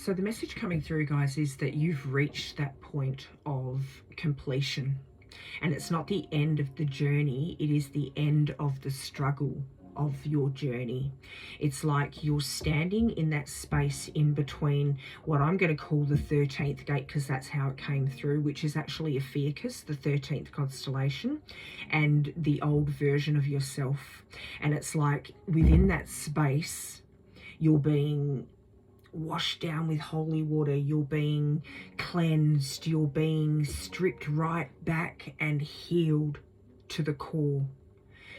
So the message coming through, guys, is that you've reached that point of completion. And it's not the end of the journey, it is the end of the struggle of your journey. It's like you're standing in that space in between what I'm going to call the 13th gate, because that's how it came through, which is actually a Ophiuchus, the 13th constellation, and the old version of yourself. And it's like within that space, you're being washed down with holy water, you're being cleansed, you're being stripped right back and healed to the core,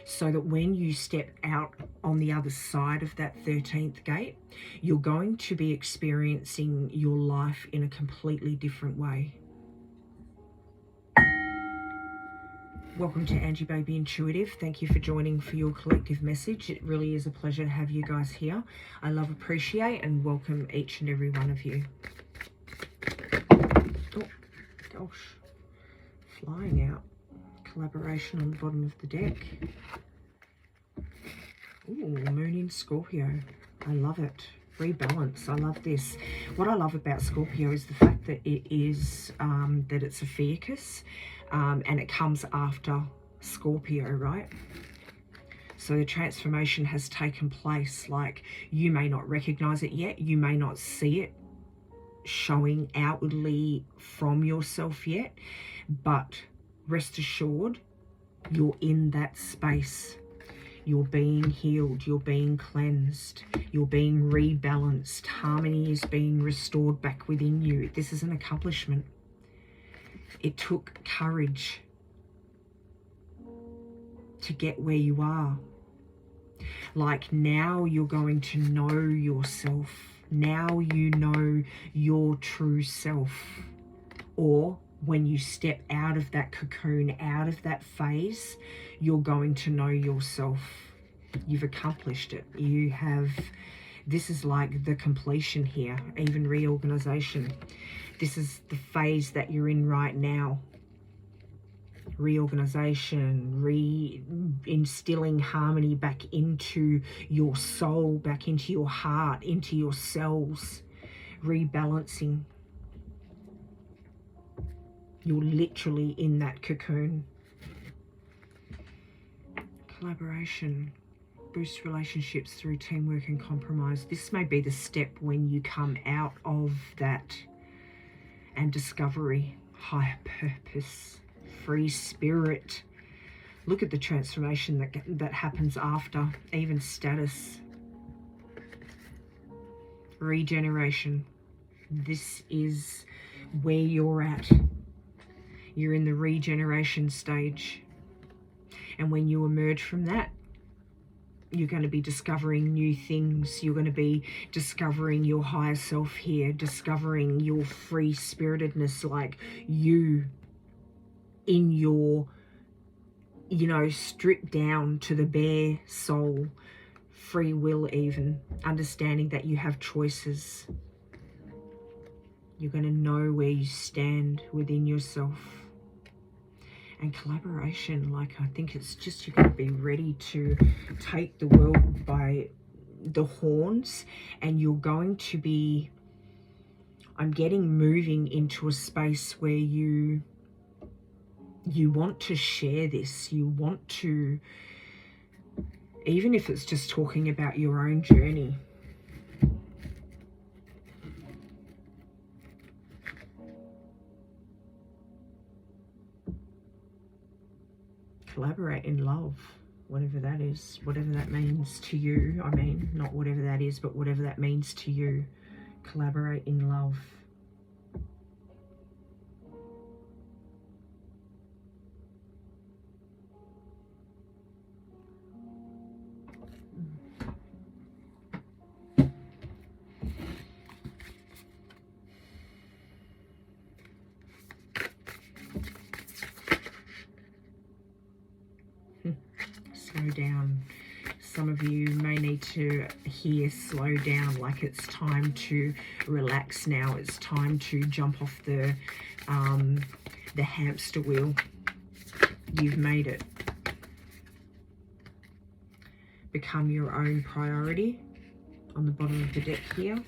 so that when you step out on the other side of that 13th gate, you're going to be experiencing your life in a completely different way. Welcome to Angie Baby Intuitive. Thank you for joining for your collective message. It really is a pleasure to have you guys here. I love, appreciate, and welcome each and every one of you. Oh, gosh. Flying out. Collaboration on the bottom of the deck. Ooh, Moon in Scorpio. I love it. Rebalance. I love this. What I love about Scorpio is the fact that it is, that it's a Ophiuchus. And it comes after Scorpio, right? So the transformation has taken place. Like, you may not recognize it yet. You may not see it showing outwardly from yourself yet. But rest assured, you're in that space. You're being healed. You're being cleansed. You're being rebalanced. Harmony is being restored back within you. This is an accomplishment. It took courage to get where you are. Like, now you're going to know yourself. Now you know your true self. Or when you step out of that cocoon, out of that phase, you're going to know yourself. You've accomplished it. You have, this is like the completion here, even reorganization. This is the phase that you're in right now. Reorganization, reinstilling harmony back into your soul, back into your heart, into your cells, rebalancing. You're literally in that cocoon. Collaboration, boost relationships through teamwork and compromise. This may be the step when you come out of that and discovery, higher purpose, free spirit. Look at the transformation that happens after, even status. Regeneration. This is where you're at. You're in the regeneration stage. And when you emerge from that, you're going to be discovering new things. You're going to be discovering your higher self here, discovering your free spiritedness, like you in your, you know, stripped down to the bare soul, free will even, understanding that you have choices. You're going to know where you stand within yourself. And collaboration, like, I think it's just, you're going to be ready to take the world by the horns, and you're going to be, I'm getting, moving into a space where you want to share this. You want to, even if it's just talking about your own journey. Collaborate in love, whatever that is, whatever that means to you. I mean, not whatever that is, but whatever that means to you. Collaborate in love. Slow down. Some of you may need to hear slow down, like it's time to relax now. It's time to jump off the hamster wheel. You've made it. Become your own priority on the bottom of the deck here.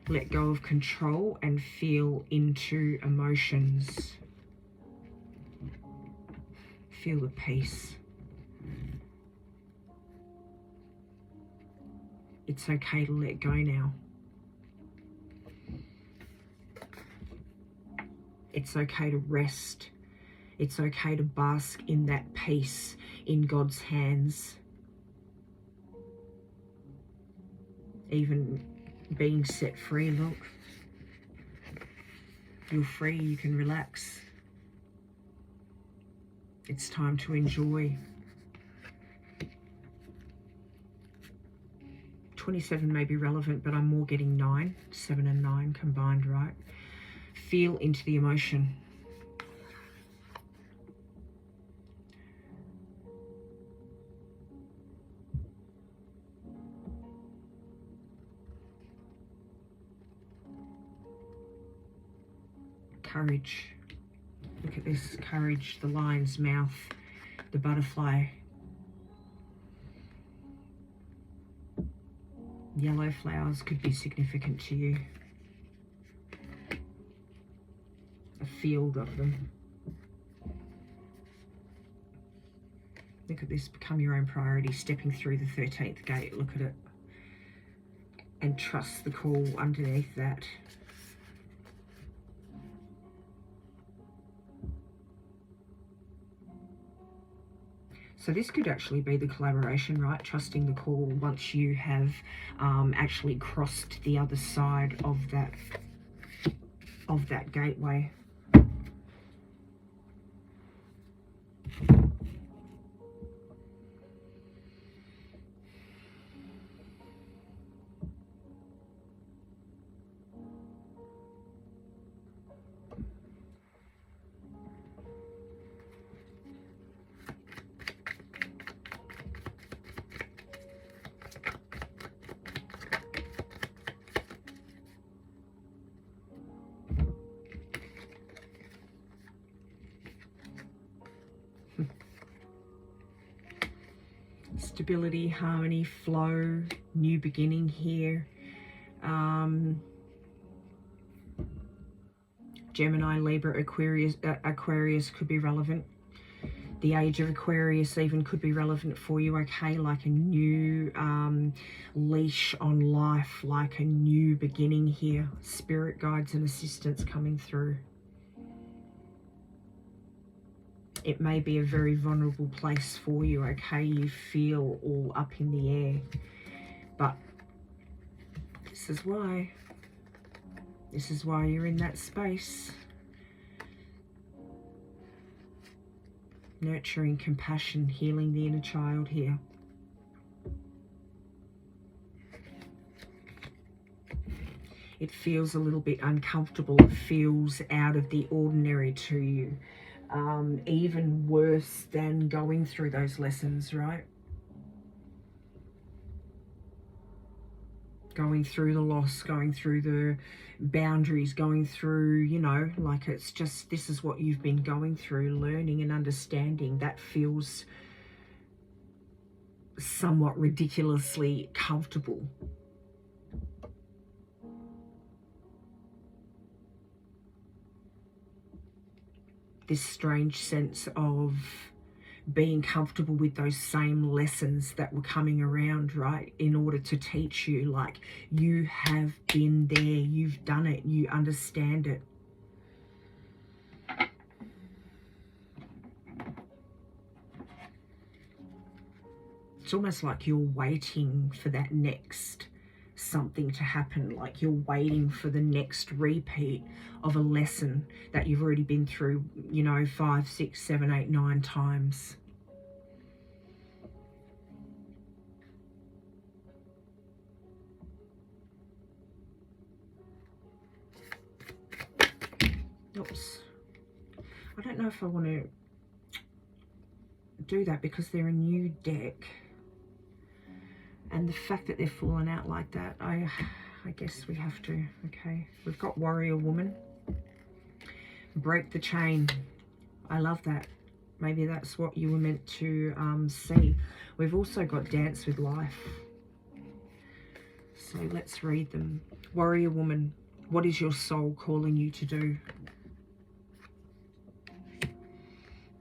Let go of control and feel into emotions. Feel the peace. It's okay to let go now. It's okay to rest. It's okay to bask in that peace in God's hands. Even being set free, look. You're free, you can relax. It's time to enjoy. 27 may be relevant, but I'm more getting 9. 7 and 9 combined, right? Feel into the emotion. Courage. Look at this, courage, the lion's mouth, the butterfly. Yellow flowers could be significant to you. A field of them. Look at this, become your own priority, stepping through the 13th gate. Look at it. And trust the call underneath that. So this could actually be the collaboration, right? Trusting the call once you have actually crossed the other side of that gateway. Stability, harmony, flow, new beginning here. Gemini, Libra, Aquarius could be relevant. The age of Aquarius even could be relevant for you, okay? Like a new leash on life, like a new beginning here. Spirit guides and assistance coming through. It may be a very vulnerable place for you, okay? You feel all up in the air. But this is why. This is why you're in that space. Nurturing, compassion, healing the inner child here. It feels a little bit uncomfortable. It feels out of the ordinary to you. Even worse than going through those lessons, right? Going through the loss, going through the boundaries, going through, you know, like it's just, this is what you've been going through, learning and understanding. That feels somewhat ridiculously comfortable. This strange sense of being comfortable with those same lessons that were coming around, right? In order to teach you, like, you have been there, you've done it, you understand it. It's almost like you're waiting for that next something to happen, like you're waiting for the next repeat of a lesson that you've already been through, you know, 5, 6, 7, 8, 9 times. Oops. I don't know if I want to do that because they're a new deck. And the fact that they're falling out like that, I guess we have to, okay. We've got Warrior Woman. Break the chain. I love that. Maybe that's what you were meant to see. We've also got Dance with Life. So let's read them. Warrior woman, what is your soul calling you to do?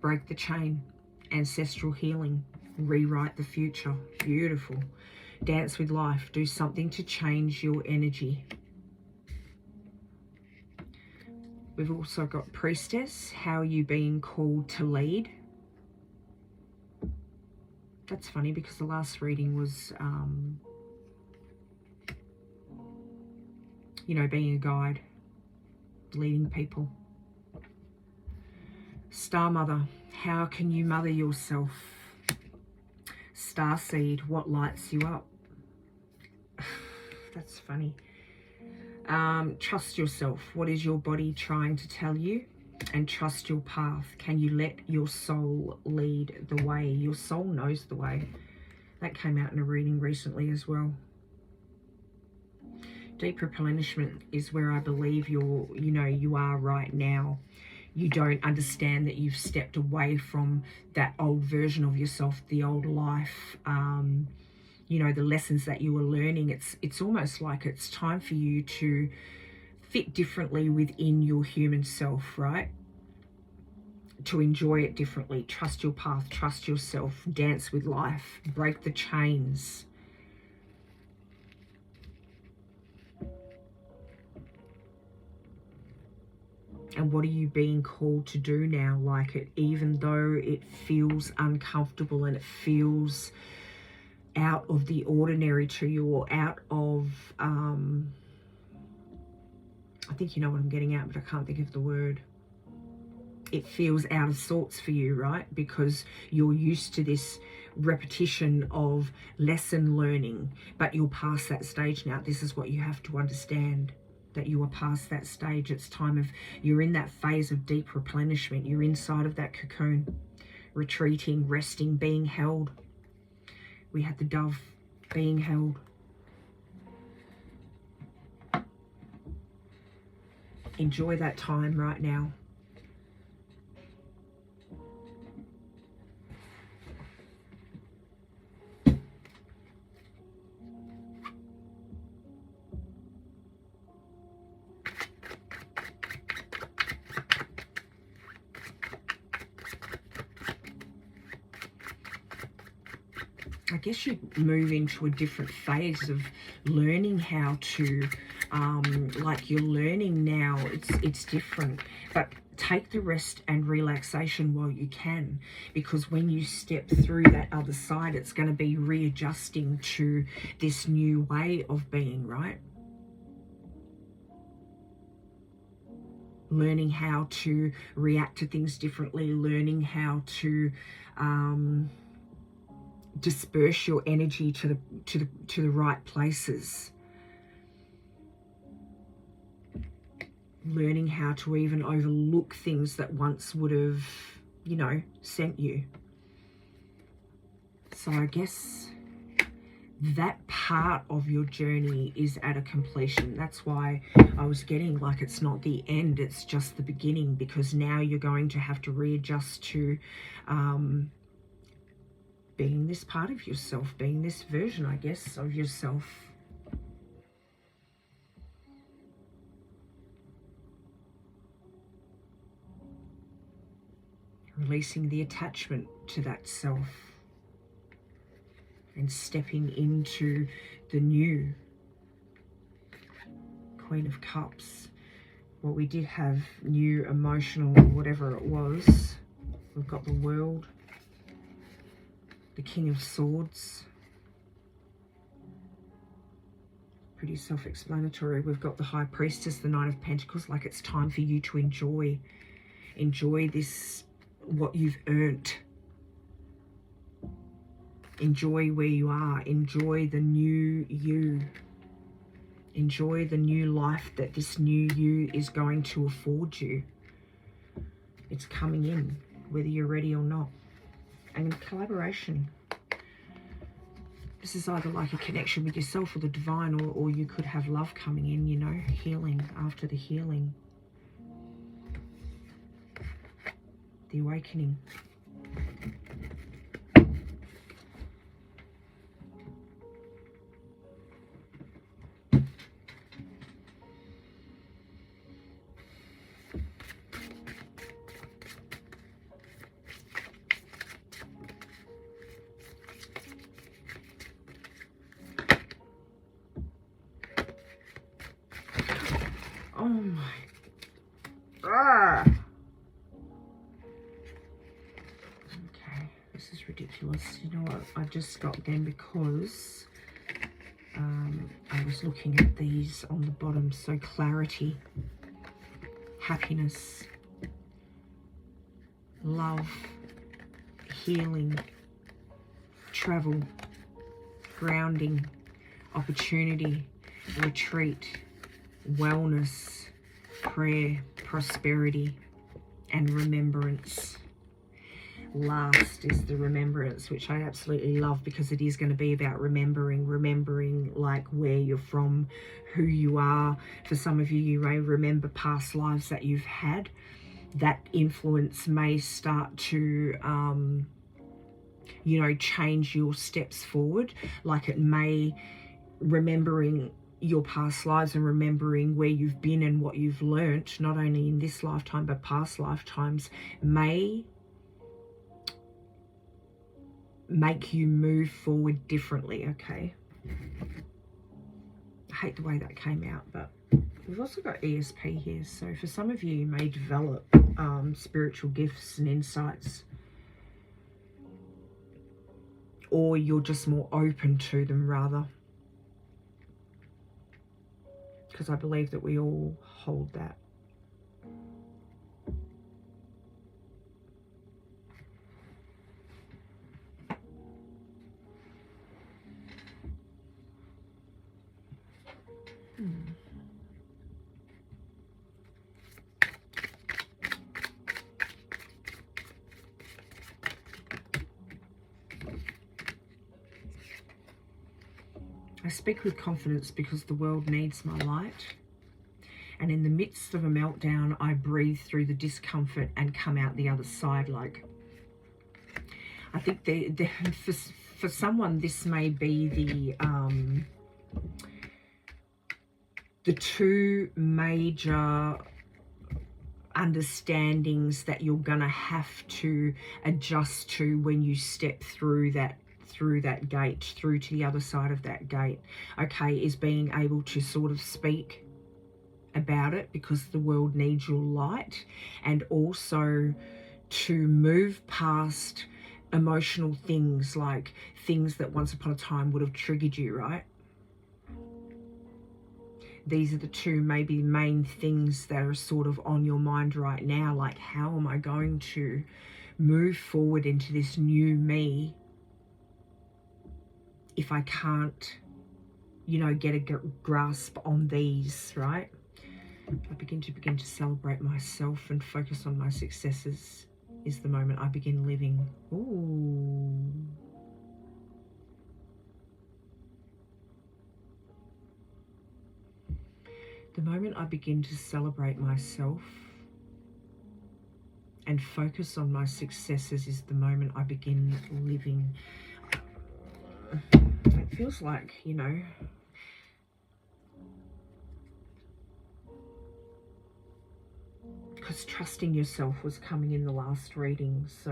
Break the chain. Ancestral healing. Rewrite the future. Beautiful. Dance with life. Do something to change your energy. We've also got priestess. How are you being called to lead? That's funny because the last reading was, you know, being a guide, leading people. Star Mother, how can you mother yourself? Starseed, what lights you up? That's funny. Trust yourself. What is your body trying to tell you? And trust your path. Can you let your soul lead the way? Your soul knows the way. That came out in a reading recently as well. Deep replenishment is where I believe you are right now. You don't understand that you've stepped away from that old version of yourself, the old life, you know, the lessons that you were learning. It's almost like it's time for you to fit differently within your human self, right? To enjoy it differently. Trust your path, trust yourself, dance with life, break the chains. And what are you being called to do now? Like it, even though it feels uncomfortable and it feels out of the ordinary to you, or out of, I think you know what I'm getting at, but I can't think of the word. It feels out of sorts for you, right? Because you're used to this repetition of lesson learning, but you're past that stage now. This is what you have to understand, that you are past that stage. It's time of, you're in that phase of deep replenishment. You're inside of that cocoon, retreating, resting, being held. We had the dove being held. Enjoy that time right now. I guess you move into a different phase of learning how to, like you're learning now, it's different. But take the rest and relaxation while you can, because when you step through that other side, it's going to be readjusting to this new way of being, right? Learning how to react to things differently, learning how to disperse your energy to the right places, learning how to even overlook things that once would have, you know, sent you. So I guess that part of your journey is at a completion. That's why I was getting like it's not the end, it's just the beginning, because now you're going to have to readjust to being this part of yourself, being this version, I guess, of yourself. Releasing the attachment to that self and stepping into the new Queen of Cups. Well, we did have new emotional, whatever it was. We've got the World, the King of Swords. Pretty self-explanatory. We've got the High Priestess, the Knight of Pentacles. Like it's time for you to enjoy this, what you've earned. Enjoy where you are. Enjoy the new you. Enjoy the new life that this new you is going to afford you. It's coming in, whether you're ready or not. And collaboration. This is either like a connection with yourself or the divine, or you could have love coming in, you know, healing after the healing. The awakening. Oh my. Ah. Okay, this is ridiculous. You know what? I just got them because I was looking at these on the bottom. So clarity, happiness, love, healing, travel, grounding, opportunity, retreat, wellness, prayer, prosperity, and remembrance. Last is the remembrance, which I absolutely love because it is going to be about remembering like where you're from, who you are. For some of you, you may remember past lives that you've had. That influence may start to you know, change your steps forward. Like it may, remembering your past lives and remembering where you've been and what you've learnt, not only in this lifetime but past lifetimes, may make you move forward differently. Okay, I hate the way that came out, but we've also got ESP here. So for some of you, you may develop spiritual gifts and insights, or you're just more open to them rather, because I believe that we all hold that. I speak with confidence because the world needs my light. And in the midst of a meltdown, I breathe through the discomfort and come out the other side. Like, I think for someone, this may be the two major understandings that you're gonna have to adjust to when you step through that gate, through to the other side of that gate. Okay, is being able to sort of speak about it because the world needs your light, and also to move past emotional things, like things that once upon a time would have triggered you, right? These are the two maybe main things that are sort of on your mind right now. Like, how am I going to move forward into this new me if I can't, you know, get a grasp on these, right? I begin to celebrate myself and focus on my successes is the moment I begin living. Ooh. The moment I begin to celebrate myself and focus on my successes is the moment I begin living. It feels like, you know, because trusting yourself was coming in the last reading. So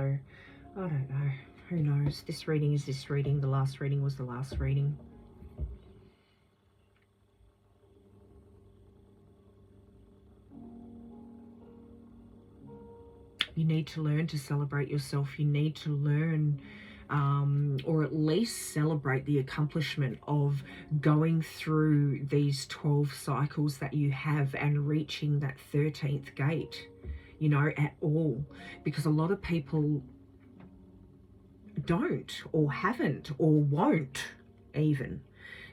I don't know, who knows? This reading is this reading, the last reading was the last reading. You need to learn to celebrate yourself. You need to learn, or at least celebrate the accomplishment of going through these 12 cycles that you have and reaching that 13th gate, you know, at all. Because a lot of people don't, or haven't, or won't even.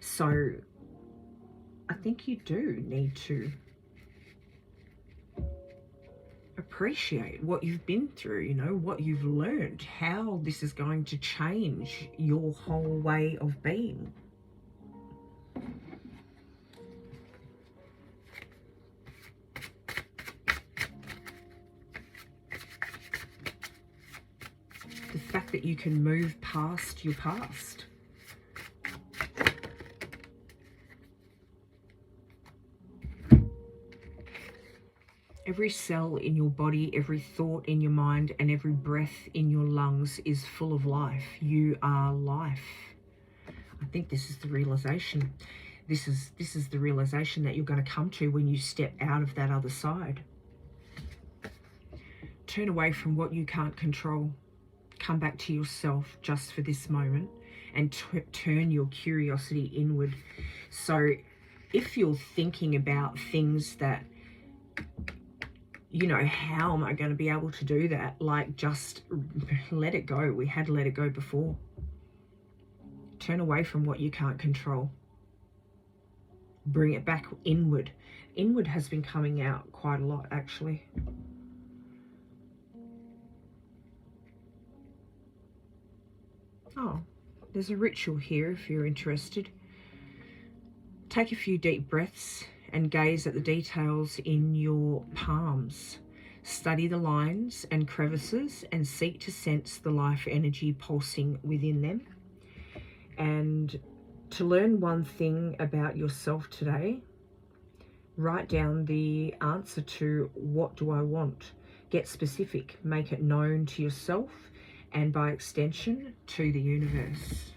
So I think you do need to appreciate what you've been through, you know, what you've learned, how this is going to change your whole way of being. The fact that you can move past your past. Every cell in your body, every thought in your mind, and every breath in your lungs is full of life. You are life. I think this is the realization. This is the realization that you're going to come to when you step out of that other side. Turn away from what you can't control. Come back to yourself just for this moment and turn your curiosity inward. So if you're thinking about things that, you know, how am I going to be able to do that? Like, just let it go. We had let it go before. Turn away from what you can't control. Bring it back inward. Inward has been coming out quite a lot, actually. Oh, there's a ritual here if you're interested. Take a few deep breaths and gaze at the details in your palms. Study the lines and crevices and seek to sense the life energy pulsing within them. And to learn one thing about yourself today, write down the answer to what do I want. Get specific, make it known to yourself and by extension to the universe.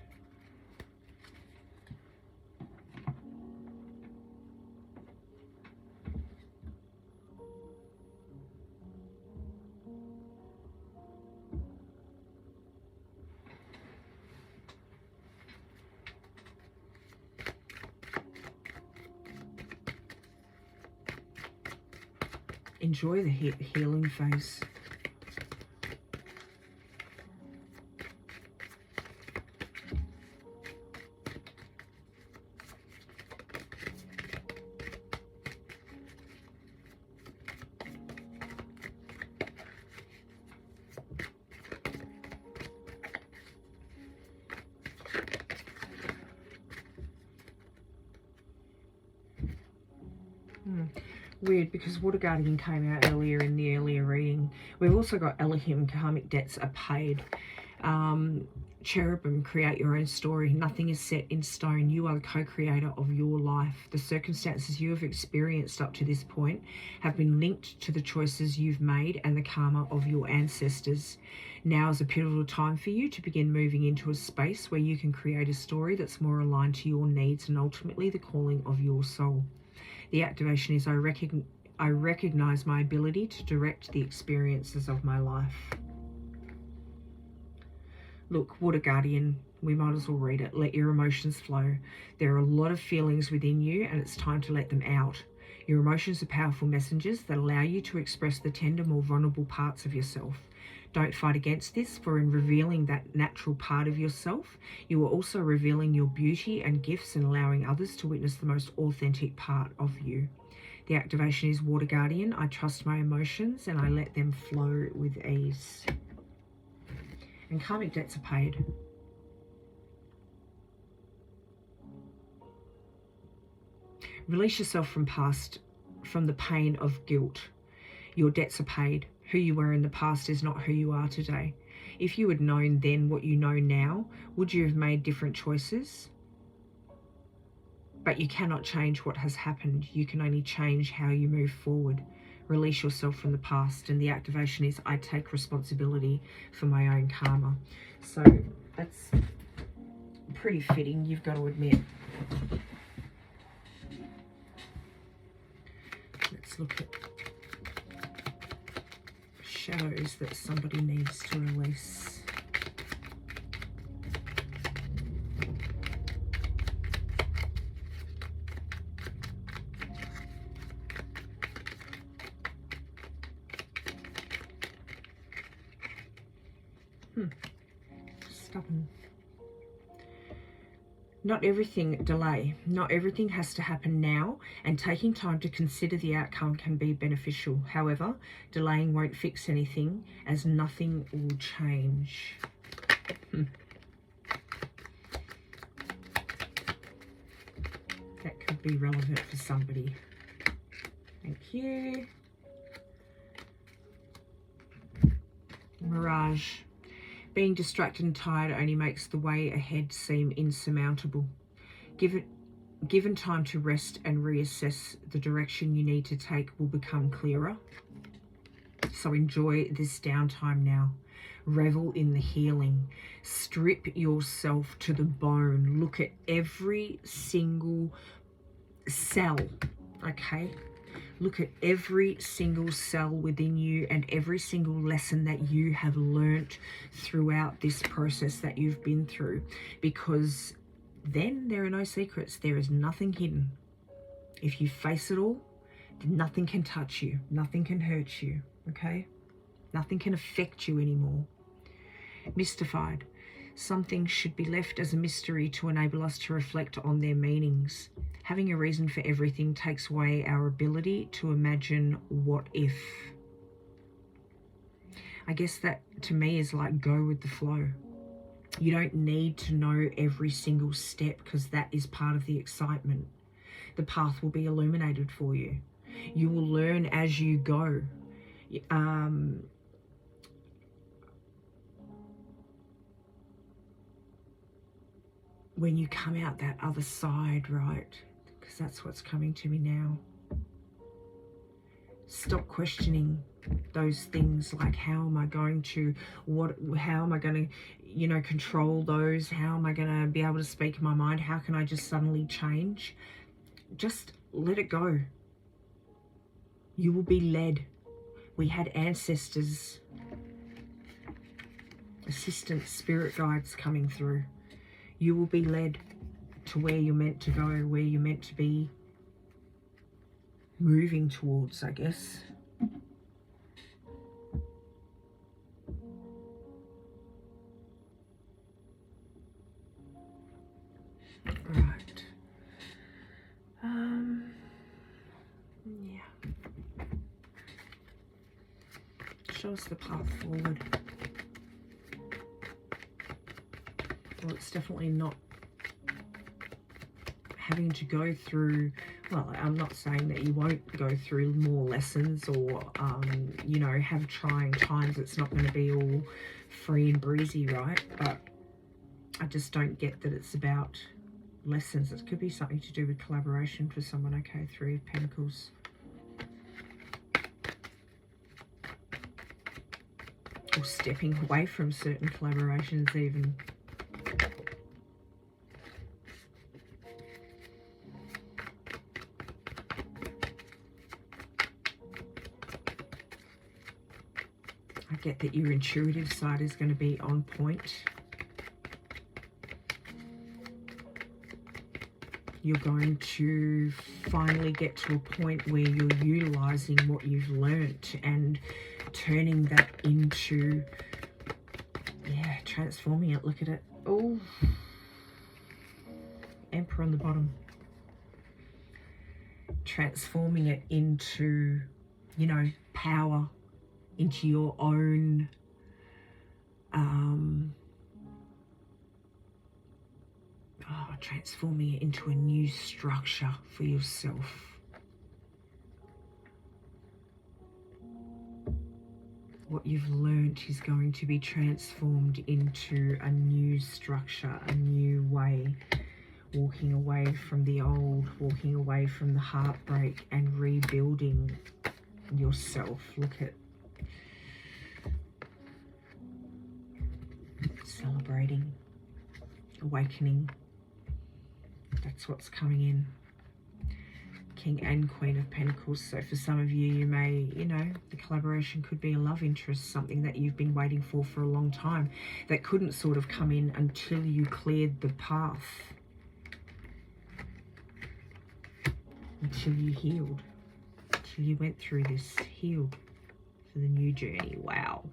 Enjoy the healing phase. Weird, because Water Guardian came out earlier in the earlier reading. We've also got Elohim, Karmic debts are paid. Cherubim, create your own story. Nothing is set in stone. You are the co-creator of your life. The circumstances you have experienced up to this point have been linked to the choices you've made and the karma of your ancestors. Now is a pivotal time for you to begin moving into a space where you can create a story that's more aligned to your needs and ultimately the calling of your soul. The activation is I recognize my ability to direct the experiences of my life. Look, Water Guardian, we might as well read it. Let your emotions flow. There are a lot of feelings within you and it's time to let them out. Your emotions are powerful messengers that allow you to express the tender, more vulnerable parts of yourself. Don't fight against this, for in revealing that natural part of yourself, you are also revealing your beauty and gifts and allowing others to witness the most authentic part of you. The activation is Water Guardian. I trust my emotions and I let them flow with ease. And karmic debts are paid. Release yourself from the pain of guilt. Your debts are paid. Who you were in the past is not who you are today. If you had known then what you know now, would you have made different choices? But you cannot change what has happened. You can only change how you move forward. Release yourself from the past. And the activation is I take responsibility for my own karma. So that's pretty fitting, you've got to admit. Let's look at shadows that somebody needs to release. Stubborn. Not everything has to happen now, and taking time to consider the outcome can be beneficial. However, delaying won't fix anything, as nothing will change. That could be relevant for somebody. Thank you. Mirage. Being distracted and tired only makes the way ahead seem insurmountable. Given time to rest and reassess, the direction you need to take will become clearer. So enjoy this downtime now. Revel in the healing. Strip yourself to the bone. Look at every single cell, okay? Look at every single cell within you and every single lesson that you have learnt throughout this process that you've been through, because then there are no secrets. There is nothing hidden. If you face it all, nothing can touch you. Nothing can hurt you, okay? Nothing can affect you anymore. Mystified. Some things should be left as a mystery to enable us to reflect on their meanings. Having a reason for everything takes away our ability to imagine what if. I guess that to me is like go with the flow. You don't need to know every single step, because that is part of the excitement. The path will be illuminated for you. You will learn as you go. When you come out that other side, right? Because that's what's coming to me now. Stop questioning those things like, how am I going to, how am I going to, control those? How am I going to be able to speak my mind? How can I just suddenly change? Just let it go. You will be led. We had ancestors, assistants, spirit guides coming through. You will be led to where you're meant to go, where you're meant to be moving towards, I guess. Right. Yeah. Show us the path forward. Well, it's definitely not having to go through, well, I'm not saying that you won't go through more lessons or, have trying times. It's not going to be all free and breezy, right? But I just don't get that it's about lessons. It could be something to do with collaboration for someone. Okay, Three of Pentacles. Or stepping away from certain collaborations even. I get that your intuitive side is going to be on point. You're going to finally get to a point where you're utilizing what you've learnt and turning that into, yeah, transforming it. Look at it. Oh, Emperor on the bottom. Transforming it into, power, into your own transforming it into a new structure for yourself. What you've learnt is going to be transformed into a new structure, a new way, walking away from the old, walking away from the heartbreak and rebuilding yourself. Look at celebrating, awakening. That's what's coming in. King and Queen of Pentacles. So for some of you, you may, the collaboration could be a love interest, something that you've been waiting for a long time that couldn't sort of come in until you cleared the path, until you healed, until you went through this, healed for the new journey. Wow.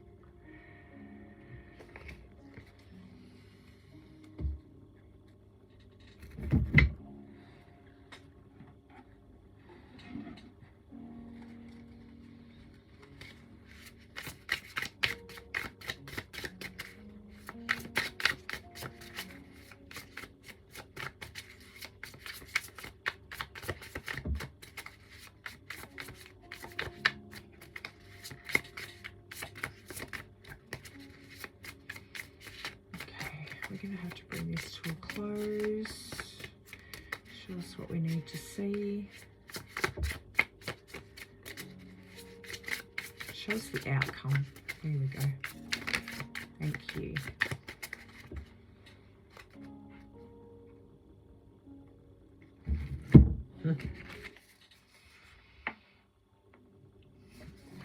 We're going to have to bring this to a close. Show us what we need to see. Show us the outcome. There we go. Thank you.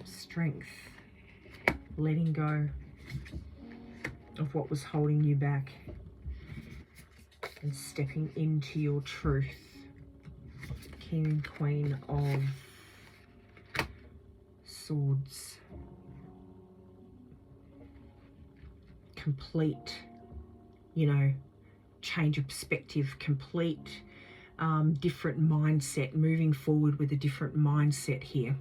Strength. Letting go of what was holding you back and stepping into your truth. King and Queen of Swords. Complete, you know, change of perspective, complete different mindset, moving forward with a different mindset here.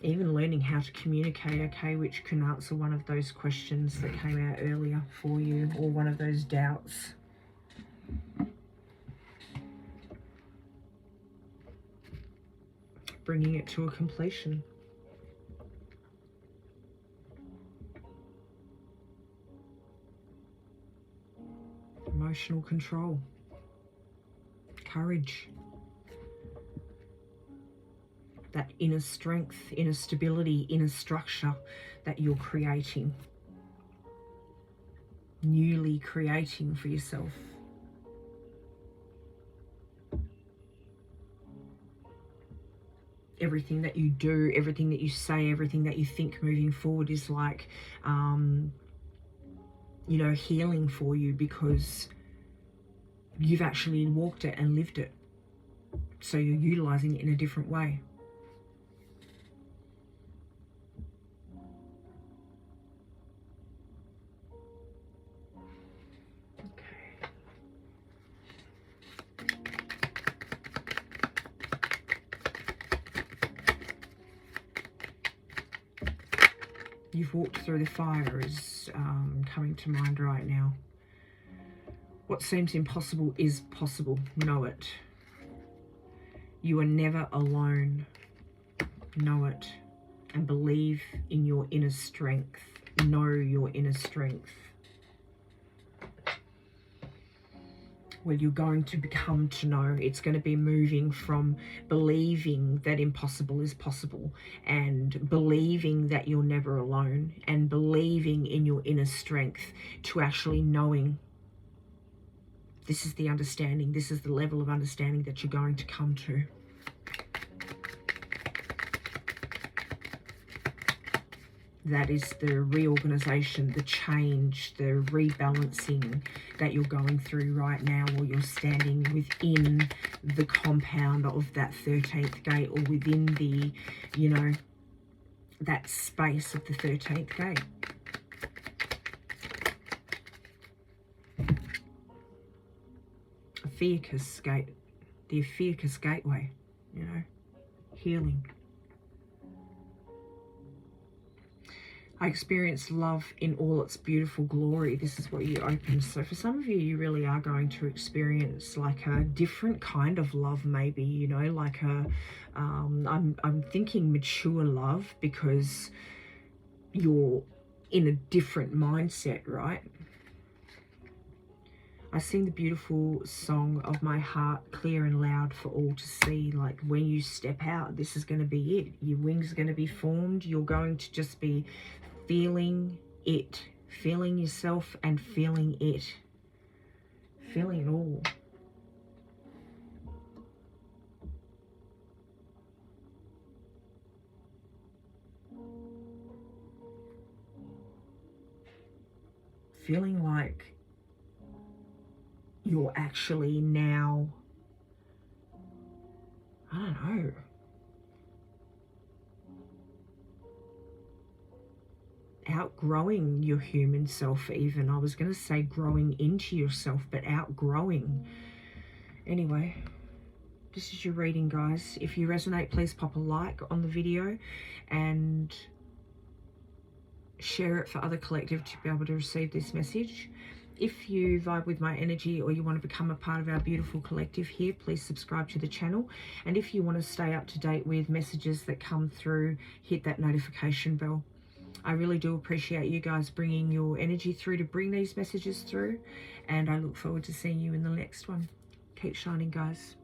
Even learning how to communicate, okay, which can answer one of those questions that came out earlier for you, or one of those doubts. Bringing it to a completion. Emotional control. Courage. That inner strength, inner stability, inner structure that you're creating. Newly creating for yourself. Everything that you do, everything that you say, everything that you think moving forward is like, you know, healing for you, because you've actually walked it and lived it. So you're utilizing it in a different way. You've walked through the fire is coming to mind right now. What seems impossible is possible. Know it. You are never alone. Know it. And believe in your inner strength. Know your inner strength. Well, you're going to become to know. It's going to be moving from believing that impossible is possible, and believing that you're never alone, and believing in your inner strength, to actually knowing this is the understanding, this is the level of understanding that you're going to come to. That is the reorganization, the change, the rebalancing that you're going through right now, or you're standing within the compound of that 13th gate, or within the, you know, that space of the 13th gate. Ophiuchus gate, the Ophiuchus gateway, you know, healing. I experienced love in all its beautiful glory. This is what you open. So for some of you, you really are going to experience like a different kind of love, maybe, you know, like a, I'm thinking mature love, because you're in a different mindset, right? I sing the beautiful song of my heart clear and loud for all to see. Like when you step out, this is going to be it. Your wings are going to be formed. You're going to just be feeling it, feeling yourself and feeling it, feeling it all. Feeling like you're actually now, I don't know, outgrowing your human self even. I was going to say growing into yourself, but outgrowing. Anyway, this is your reading, guys. If you resonate, please pop a like on the video and share it for other collective to be able to receive this message. If you vibe with my energy, or you want to become a part of our beautiful collective here, please subscribe to the channel. And if you want to stay up to date with messages that come through, hit that notification bell. I really do appreciate you guys bringing your energy through to bring these messages through, and I look forward to seeing you in the next one. Keep shining, guys.